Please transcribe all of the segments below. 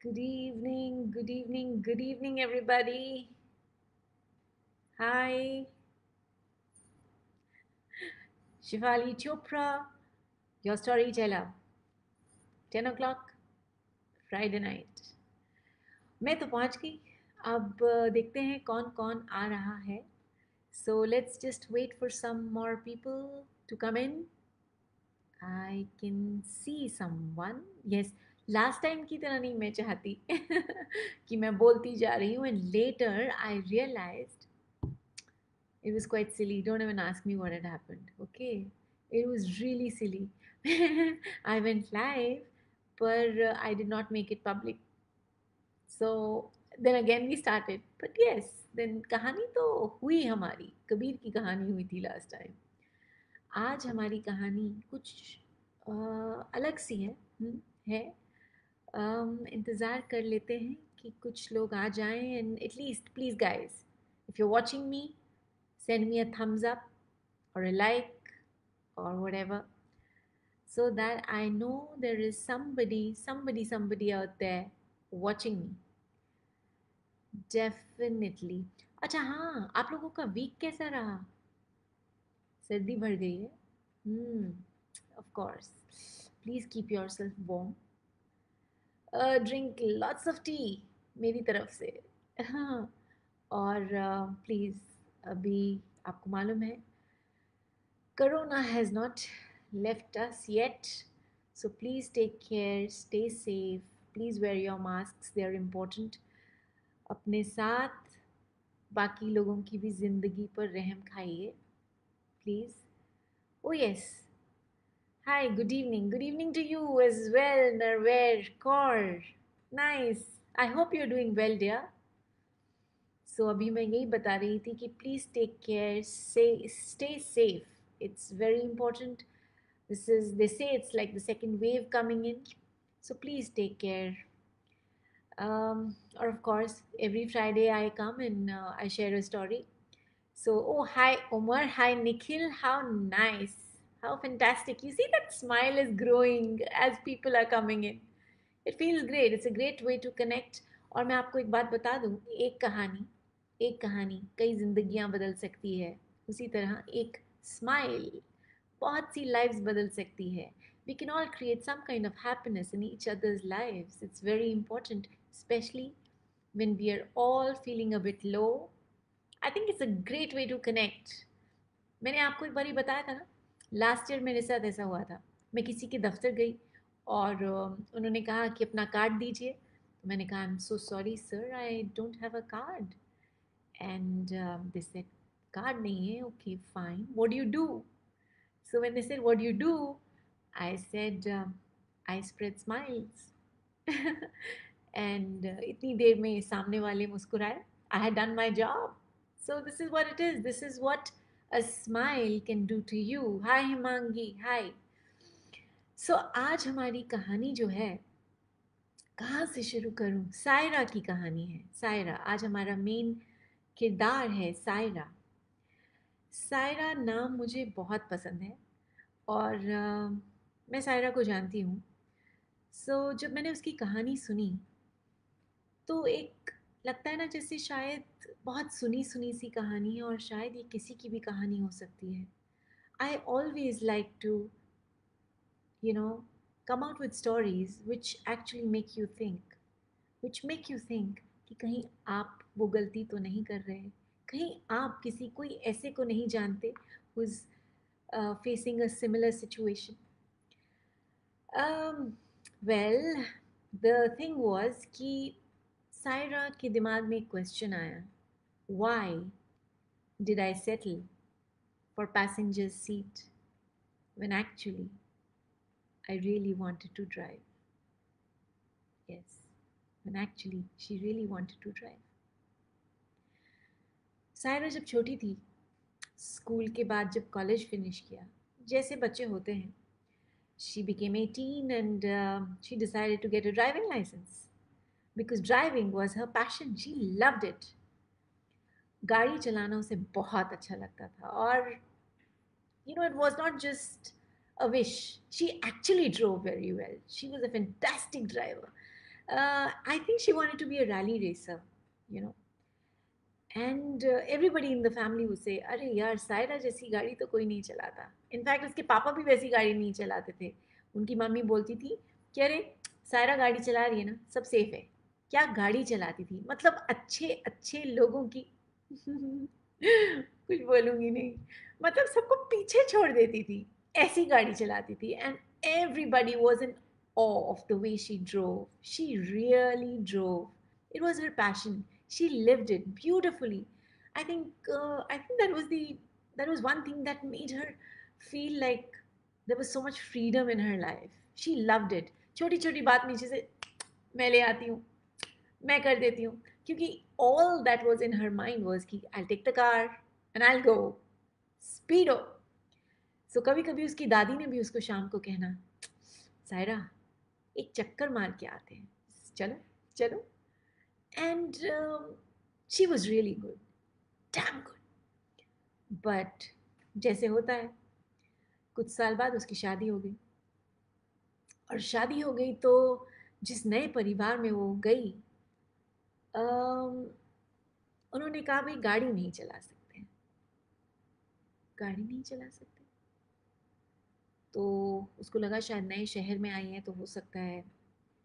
Good evening, good evening, everybody. Hi, Shivali Chopra, your storyteller. 10 o'clock, Friday night. मैं तो पहुंच गई. अब देखते हैं कौन कौन आ रहा है. So let's just wait for some more people to come in. I can see someone. Yes, last time की तरह नहीं मैं चाहती कि मैं बोलती जा रही हूँ and later I realized it was quite silly. Don't even ask me what had happened. Okay. It was really silly. I went live, but I did not make it public. So then again we started. But yes, then कहानी तो हुई हमारी. कबीर की कहानी हुई थी last time. आज हमारी कहानी कुछ अलग सी है. है. इंतज़ार कर लेते हैं कि कुछ लोग आ जाएं and at least please guys, if you're watching me, send me a thumbs up or a like or whatever so that I know there is somebody out there watching me. Definitely. अच्छा हाँ, आप लोगों का week कैसा रहा? सर्दी बढ़ गई है? Of course. Please keep yourself warm. Drink lots of tea मेरी तरफ से. हाँ. और प्लीज़ अभी आपको मालूम है Corona has not left us yet. So please take care, stay safe. Please wear your masks, they are important. अपने साथ बाकी लोगों की भी ज़िंदगी पर रहम खाइए, please. Oh yes. Hi, good evening. Good evening to you as well, Narver Kaur. Nice. I hope you're doing well, dear. So अभी मैं यही बता रही थी कि please take care, stay safe. It's very important. This is, they say it's like the second wave coming in. So please take care. Or of course, every Friday I come and I share a story. So, oh, hi, Omar. Hi, Nikhil. How nice. How fantastic. You see that smile is growing as people are coming in. It feels great. It's a great way to connect. और मैं आपको एक बात बता दूँ, एक कहानी कई जिंदगियां बदल सकती है. उसी तरह एक स्माइल बहुत सी lives बदल सकती है. We can all create some kind of happiness in each other's lives. It's very important, especially when we are all feeling a bit low. I think it's a great way to connect. मैंने आपको एक बार ही बताया था ना, last year मेरे साथ ऐसा हुआ था. मैं किसी के दफ्तर गई और उन्होंने कहा कि अपना कार्ड दीजिए. तो मैंने कहा I am so sorry sir, I don't have a card. And they said card नहीं है. Okay fine, what do you do? So when they said, "What do you do?" I said, "I spread smiles." And इतनी देर में सामने वाले मुस्कुराए. I had done my job. So this is what it is. This is what a smile can do to you. Hi Himangi. Hi. So आज हमारी कहानी जो है, कहाँ से शुरू करूँ? सायरा की कहानी है. सायरा आज हमारा मेन किरदार है. सायरा. सायरा नाम मुझे बहुत पसंद है और मैं सायरा को जानती हूँ. जब मैंने उसकी कहानी सुनी तो एक लगता है ना जैसे शायद बहुत सुनी सुनी सी कहानी है और शायद ये किसी की भी कहानी हो सकती है. I always like to you know come out with stories which actually make you think, कि कहीं आप वो गलती तो नहीं कर रहे, कहीं आप किसी कोई ऐसे को नहीं जानते who is facing a similar situation. Um, well, the thing was कि सायरा के दिमाग में एक क्वेश्चन आया. Why did I settle for passenger's seat when actually I really wanted to drive? Yes, when actually she really wanted to drive. Saira जब छोटी थी, school के बाद जब कॉलेज फिनिश किया, जैसे बच्चे होते हैं, she became 18 and she decided to get a driving license because driving was her passion. She loved it. गाड़ी चलाना उसे बहुत अच्छा लगता था और it was not just a wish. She actually drove very well. She was a fantastic driver. I think she wanted to be a rally racer, you know. And everybody in the family उसे, अरे यार सायरा जैसी गाड़ी तो कोई नहीं चलाता. In fact उसके पापा भी वैसी गाड़ी नहीं चलाते थे. उनकी मम्मी बोलती थी कि अरे सायरा गाड़ी चला रही है ना, सब सेफ है. क्या गाड़ी चलाती थी, मतलब अच्छे अच्छे लोगों की कुछ बोलूँगी नहीं, मतलब सबको पीछे छोड़ देती थी, ऐसी गाड़ी चलाती थी. And everybody was in awe of the way she drove. She really drove. It was her passion. She lived it beautifully. I think that was one thing that made her feel like there was so much freedom in her life. She loved it. छोटी छोटी बात नीचे से मैं ले आती हूँ, मैं कर देती हूँ, क्योंकि all that was in her mind was कि I'll take the car and I'll go speedo. So कभी कभी उसकी दादी ने भी उसको शाम को कहना, सायरा एक चक्कर मार के आते हैं, चलो चलो. And she was really good, damn good. But जैसे होता है, कुछ साल बाद उसकी शादी हो गई. और शादी हो गई तो जिस नए परिवार में वो गई, उन्होंने कहा भाई गाड़ी नहीं चला सकते, गाड़ी नहीं चला सकते. तो उसको लगा शायद नए शहर में आई हैं तो हो सकता है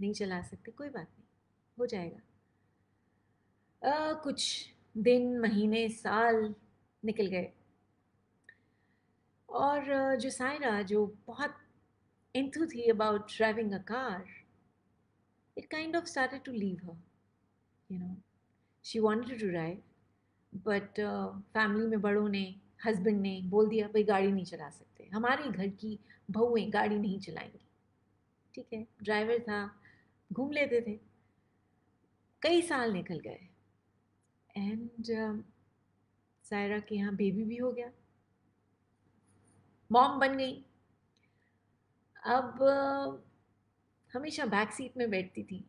नहीं चला सकते, कोई बात नहीं, हो जाएगा. कुछ दिन महीने साल निकल गए. और जो सायरा जो बहुत enthused about driving a car, it kind of started to leave her. You know, she wanted to drive, but family में बड़ों ने, हस्बैंड ने बोल दिया भाई गाड़ी नहीं चला सकते, हमारे घर की बहुएं गाड़ी नहीं चलाएंगी. ठीक है, ड्राइवर था, घूम लेते थे. कई साल निकल गए एंड सायरा के यहाँ बेबी भी हो गया, मॉम बन गई. अब हमेशा बैक सीट में बैठती थी.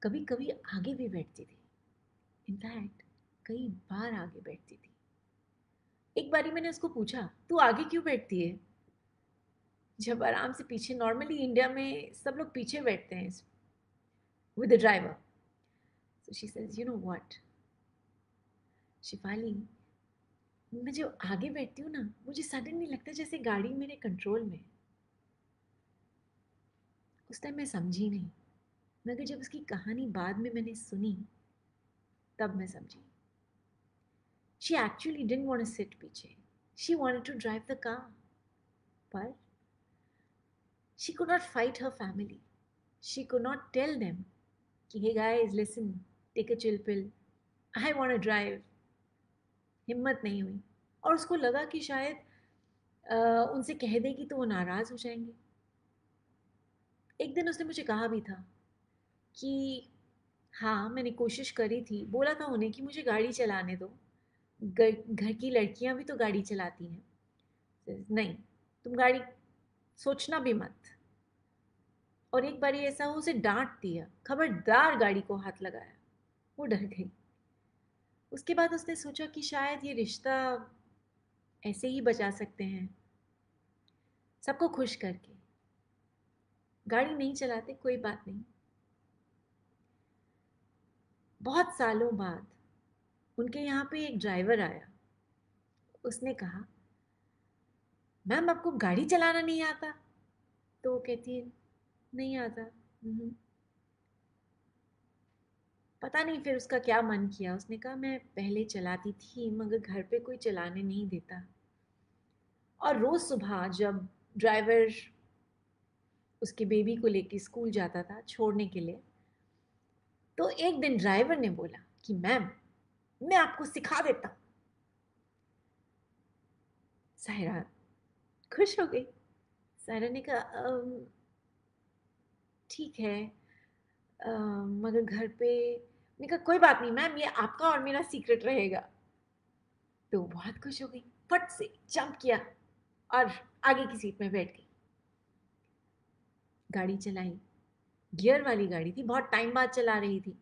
कभी कभी आगे भी बैठती थी. इनफैक्ट कई बार आगे बैठती थी. एक बारी मैंने उसको पूछा, तू आगे क्यों बैठती है, जब आराम से पीछे, नॉर्मली इंडिया में सब लोग पीछे बैठते हैं with the driver. So she says, you know what Shefali, मैं जो आगे बैठती हूँ ना, मुझे सडनली लगता है जैसे गाड़ी मेरे कंट्रोल में. उस टाइम मैं समझी नहीं, मगर जब उसकी कहानी बाद में मैंने सुनी तब मैं समझी. She actually didn't want to sit पीछे. She wanted to drive the car. But she could not fight her family. She could not tell them कि hey guys, listen, take a chill pill. I want to drive. हिम्मत नहीं हुई. और उसको लगा कि शायद उनसे कह देगी तो वो नाराज़ हो जाएंगे. एक दिन उसने मुझे कहा भी था कि हाँ मैंने कोशिश करी थी, बोला था उन्हें कि मुझे गाड़ी चलाने दो, घर की लड़कियां भी तो गाड़ी चलाती हैं. नहीं, तुम गाड़ी सोचना भी मत. और एक बार ऐसा हो, उसे डांट दिया, खबरदार गाड़ी को हाथ लगाया. वो डर गई. उसके बाद उसने सोचा कि शायद ये रिश्ता ऐसे ही बचा सकते हैं, सबको खुश करके. गाड़ी नहीं चलाते, कोई बात नहीं. बहुत सालों बाद उनके यहाँ पे एक ड्राइवर आया. उसने कहा, मैम आपको गाड़ी चलाना नहीं आता. तो वो कहती है, नहीं आता. पता नहीं फिर उसका क्या मन किया. उसने कहा मैं पहले चलाती थी मगर घर पे कोई चलाने नहीं देता. और रोज़ सुबह जब ड्राइवर उसके बेबी को लेके स्कूल जाता था छोड़ने के लिए, तो एक दिन ड्राइवर ने बोला कि मैम मैं आपको सिखा देता हूँ. सायरा खुश हो गई. सायरा ने कहा ठीक है, मगर घर पे. मैंने कहा कोई बात नहीं मैम, ये आपका और मेरा सीक्रेट रहेगा. तो बहुत खुश हो गई, फट से जंप किया और आगे की सीट में बैठ गई. गाड़ी चलाई. गियर वाली गाड़ी थी, बहुत टाइम बाद चला रही थी,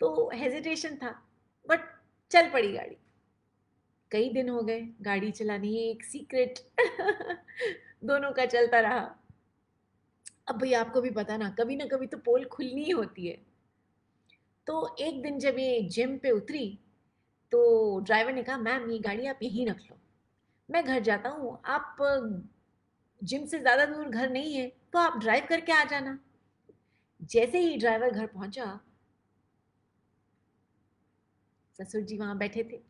तो हेजिटेशन था, बट चल पड़ी गाड़ी. कई दिन हो गए गाड़ी चलानी, एक सीक्रेट दोनों का चलता रहा. अब भाई आपको भी पता ना कभी तो पोल खुलनी ही होती है। तो एक दिन जब ये जिम पे उतरी तो ड्राइवर ने कहा मैम ये गाड़ी आप यहीं रख लो, मैं घर जाता हूँ, आप जिम से ज़्यादा दूर घर नहीं है तो आप ड्राइव करके आ जाना। जैसे ही ड्राइवर घर पहुंचा, ससुर जी वहां बैठे थे।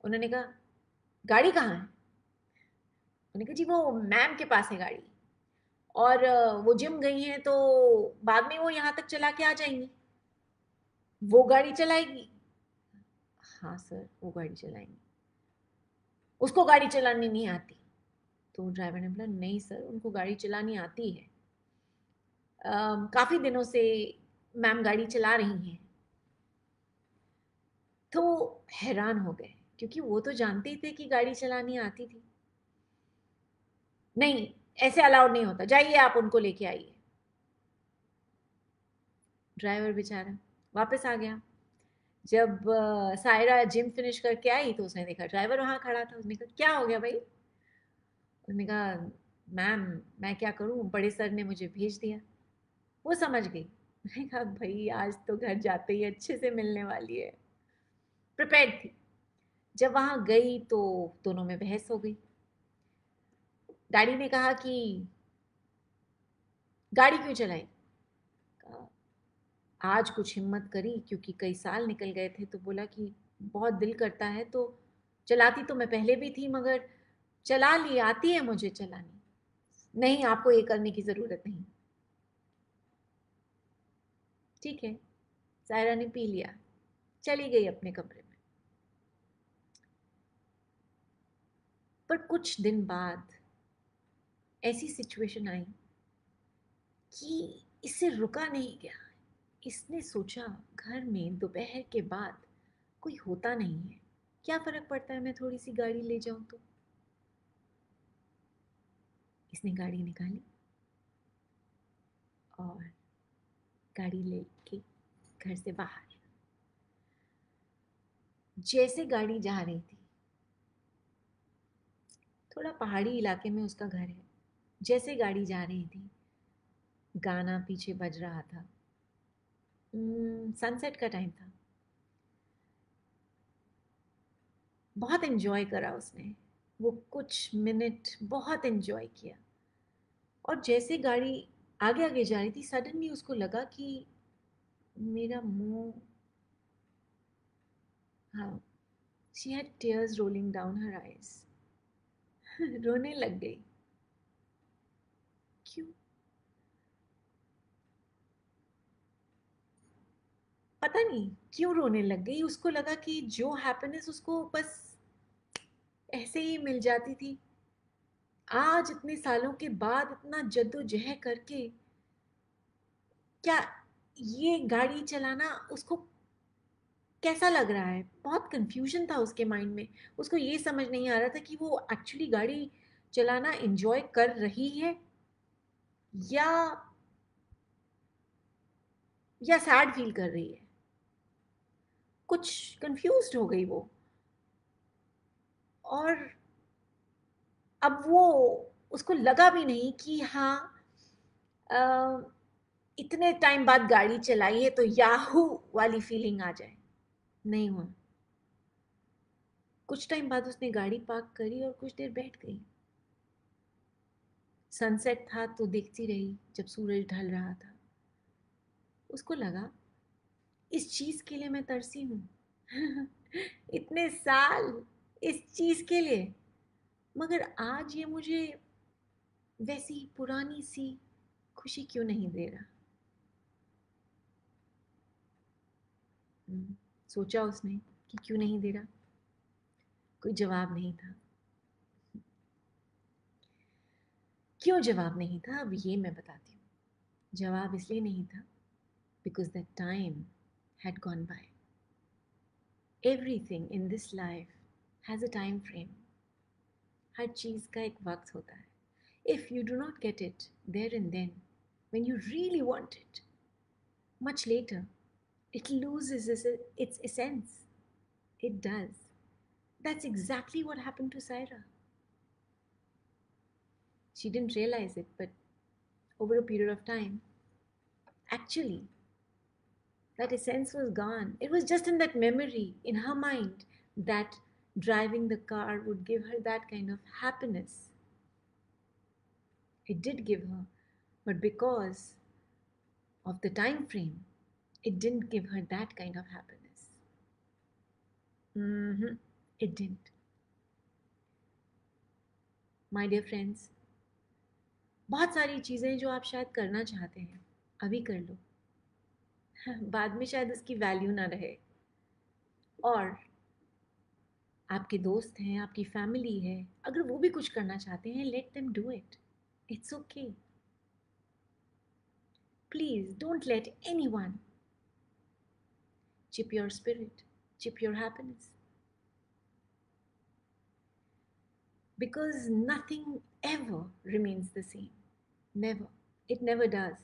उन्होंने कहा गाड़ी कहाँ है? उन्होंने कहा जी वो मैम के पास है गाड़ी, और वो जिम गई हैं तो बाद में वो यहाँ तक चला के आ जाएंगी, वो गाड़ी चलाएगी। हाँ सर वो गाड़ी चलाएंगी, उसको गाड़ी चलानी नहीं आती। तो ड्राइवर ने बोला नहीं सर उनको गाड़ी चलानी आती है, काफ़ी दिनों से मैम गाड़ी चला रही हैं। तो हैरान हो गए क्योंकि वो तो जानते ही थे कि गाड़ी चलानी आती थी। नहीं ऐसे अलाउड नहीं होता, जाइए आप उनको लेके आइए। ड्राइवर बेचारा वापस आ गया। जब सायरा जिम फिनिश करके आई तो उसने देखा ड्राइवर वहां खड़ा था। उसने कहा क्या हो गया भाई? उसने कहा मैम मैं क्या करूं, बड़े सर ने मुझे भेज दिया। वो समझ गई। मैंने कहा भाई आज तो घर जाते ही अच्छे से मिलने वाली है, प्रिपेयर्ड थी। जब वहां गई तो दोनों में बहस हो गई। डैडी ने कहा कि गाड़ी क्यों चलाई? कहा, आज कुछ हिम्मत करी क्योंकि कई साल निकल गए थे तो बोला कि बहुत दिल करता है तो चलाती तो मैं पहले भी थी मगर चला ली, आती है मुझे चलानी। नहीं आपको ये करने की ज़रूरत नहीं। ठीक है, सायरा ने पी लिया, चली गई अपने कमरे में। पर कुछ दिन बाद ऐसी सिचुएशन आई कि इससे रुका नहीं गया। इसने सोचा घर में दोपहर के बाद कोई होता नहीं है, क्या फ़र्क पड़ता है मैं थोड़ी सी गाड़ी ले जाऊं तो। इसने गाड़ी निकाली और गाड़ी लेके घर से बाहर। जैसे गाड़ी जा रही थी, थोड़ा पहाड़ी इलाके में उसका घर है, जैसे गाड़ी जा रही थी गाना पीछे बज रहा था। सनसेट का टाइम था। बहुत एंजॉय करा उसने, वो कुछ मिनट बहुत एंजॉय किया। और जैसे गाड़ी आगे आगे जा रही थी सडनली उसको लगा कि मेरा मुंह, हाँ, she had tears rolling down her eyes. रोने लग गई। क्यों? पता नहीं क्यों रोने लग गई। उसको लगा कि जो हैप्पीनेस उसको बस ऐसे ही मिल जाती थी, आज इतने सालों के बाद इतना जद्दोजहद करके, क्या ये गाड़ी चलाना उसको कैसा लग रहा है। बहुत कंफ्यूजन था उसके माइंड में। उसको ये समझ नहीं आ रहा था कि वो एक्चुअली गाड़ी चलाना एंजॉय कर रही है या सैड फील कर रही है। कुछ कंफ्यूज्ड हो गई वो। और अब वो, उसको लगा भी नहीं कि हाँ, अ, इतने टाइम बाद गाड़ी चलाई है तो याहू वाली फीलिंग आ जाए। नहीं हुआ। कुछ टाइम बाद उसने गाड़ी पार्क करी और कुछ देर बैठ गई। सनसेट था तो देखती रही जब सूरज ढल रहा था। उसको लगा इस चीज के लिए मैं तरसी हूँ। इतने साल इस चीज के लिए, मगर आज ये मुझे वैसी पुरानी सी खुशी क्यों नहीं दे रहा। सोचा उसने कि क्यों नहीं दे रहा। कोई जवाब नहीं था। क्यों जवाब नहीं था अब ये मैं बताती हूँ। जवाब इसलिए नहीं था because that time had gone by. Everything in this life has a time frame. हर चीज़ का एक वक्त होता है। If you do not get it there and then, when you really want it, much later, it loses its essence. It does. That's exactly what happened to Saira. She didn't realize it, but over a period of time, actually, that essence was gone. It was just in that memory, in her mind, that driving the car would give her that kind of happiness. It did give her, but because of the time frame, it didn't give her that kind of happiness. It didn't. My dear friends, बहुत सारी चीज़ें जो आप शायद करना चाहते हैं अभी कर लो, बाद में शायद उसकी वैल्यू ना रहे। और आपके दोस्त हैं, आपकी फैमिली है, अगर वो भी कुछ करना चाहते हैं, let them do it. It's okay. Please don't let anyone chip your spirit, chip your happiness, because nothing ever remains the same. Never. It never does.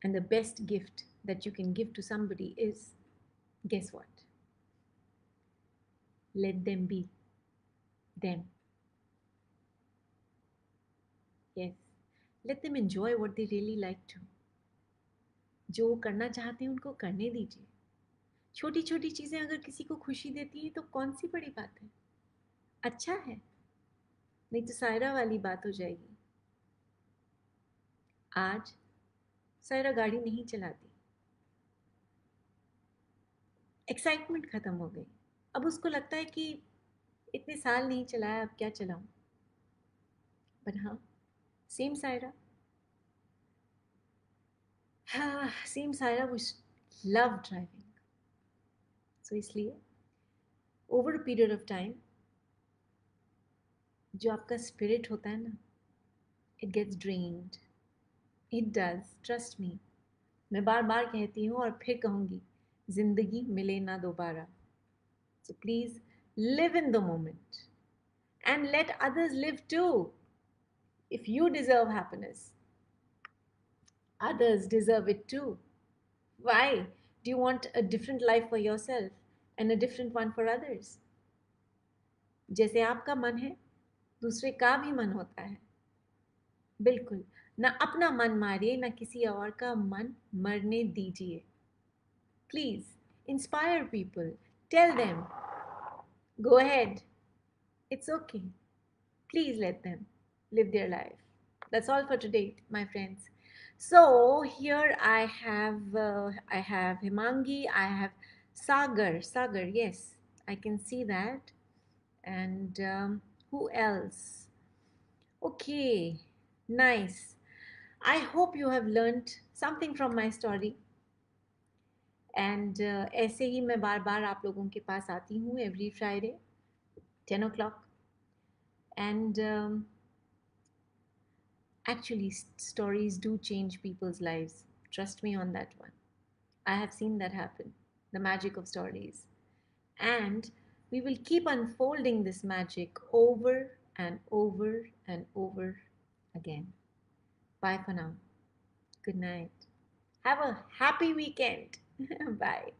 And the best gift that you can give to somebody is, guess what? Let them be them. Yes. Let them enjoy what they really like to. जो वो करना चाहते हैं उनको करने दीजिए। छोटी छोटी चीज़ें अगर किसी को खुशी देती हैं तो कौन सी बड़ी बात है, अच्छा है। नहीं तो सायरा वाली बात हो जाएगी। आज सायरा गाड़ी नहीं चलाती, एक्साइटमेंट ख़त्म हो गई। अब उसको लगता है कि इतने साल नहीं चलाया, अब क्या चलाऊं। पर हाँ, सेम सायरा, हाँ सेम सायरा वो लव ड्राइविंग। सो इसलिए over a period of time जो आपका स्पिरिट होता है ना, it gets drained. It does, trust me. मैं बार बार कहती हूँ और फिर कहूँगी, जिंदगी मिले ना दोबारा। So please live in the moment and let others live too. If you deserve happiness, others deserve it too. Why do you want a different life for yourself and a different one for others? जैसे आपका मन है, दूसरे का भी मन होता है। बिल्कुल, ना अपना मन मारिए, ना किसी और का मन मरने दीजिए। Please inspire people, tell them, go ahead, it's okay. Please let them live their life. That's all for today, my friends. So here I have Himangi, I have Sagar, yes, I can see that. And who else? Okay, nice. I hope you have learned something from my story. And ऐसे ही मैं बार बार आप लोगों के पास आती हूँ every Friday 10 o'clock. And actually, stories do change people's lives. Trust me on that one. I have seen that happen. The magic of stories. And we will keep unfolding this magic over and over and over again. Bye for now. Good night. Have a happy weekend. Bye.